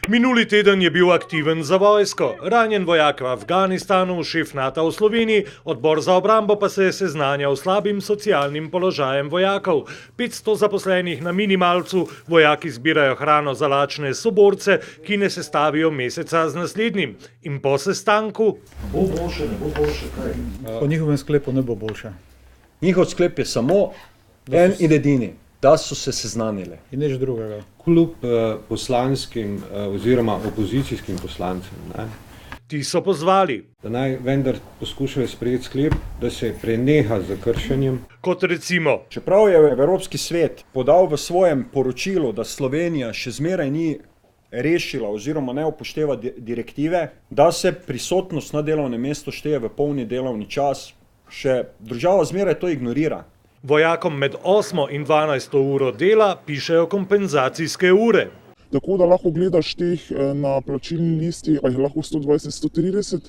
Minuli teden je bil aktiven za vojsko, ranjen vojak v Afganistanu, šef NATO v Sloveniji, odbor za obrambo pa se je seznanjal s slabim socialnim položajem vojakov. 500 zaposlenih na minimalcu, vojaki zbirajo hrano za lačne soborce, ki ne sestavijo meseca z naslednjim. In po sestanku... Bo boljše, ne bo boljše, kaj? Po njihovem sklepu ne bo boljše. Njihov sklep je samo en in edini, da so se seznanili. In nič drugega. Kljub poslanskim oziroma opozicijskim poslancem, ne, Ti so pozvali, da naj vendar poskušajo sprejeti sklep, da se preneha z kršenjem. kot recimo, Čeprav je Evropski svet podal v svojem poročilu, da Slovenija še zmeraj ni rešila oziroma ne upošteva direktive, da se prisotnost na delovnem mestu šteje v polni delovni čas, še država zmeraj to ignorira. vojakom med 8 in 12 uro dela pišejo kompenzacijske ure. Tako da lahko gledaš teh na plačilni listi, pa jih lahko 120-130,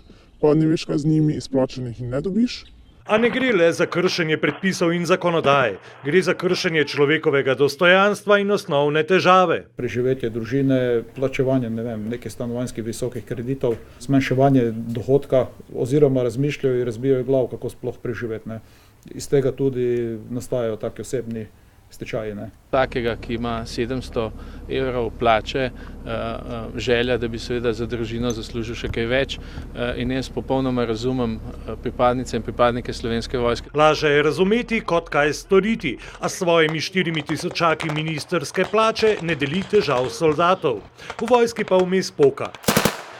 pa ne veš, kaj z njimi izplačanih in ne dobiš. A ne gre le za kršenje predpisov in zakonodaje, gre za kršenje človekovega dostojanstva in osnovne težave. Preživetje družine, plačevanje nekih stanovanjskih visokih kreditov, zmanjševanje dohodka oziroma razmišljajo in razbijajo glav, kako sploh preživeti. Ne. Iz tega tudi nastajajo taki osebni stečaji. Ne. Takega, ki ima 700 evrov plače, želja, da bi seveda za družino zaslužil še kaj več, in jaz popolnoma razumem pripadnice in pripadnike Slovenske vojske. Lažje je razumeti, kot kaj storiti, a s svojimi 4000 ministrske plače ne deli težav soldatov. V vojski pa vmes poka.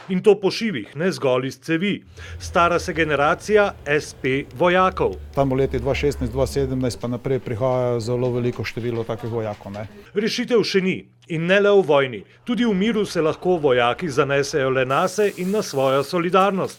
In to po šivih, ne zgolj iz cevi. Stara se generacija SP vojakov. Tam v leti 2016-2017 pa naprej prihaja zelo veliko število takih vojakov. Ne. Rešitev še ni. In ne le v vojni. Tudi v miru se lahko vojaki zanesejo le nase in na svojo solidarnost.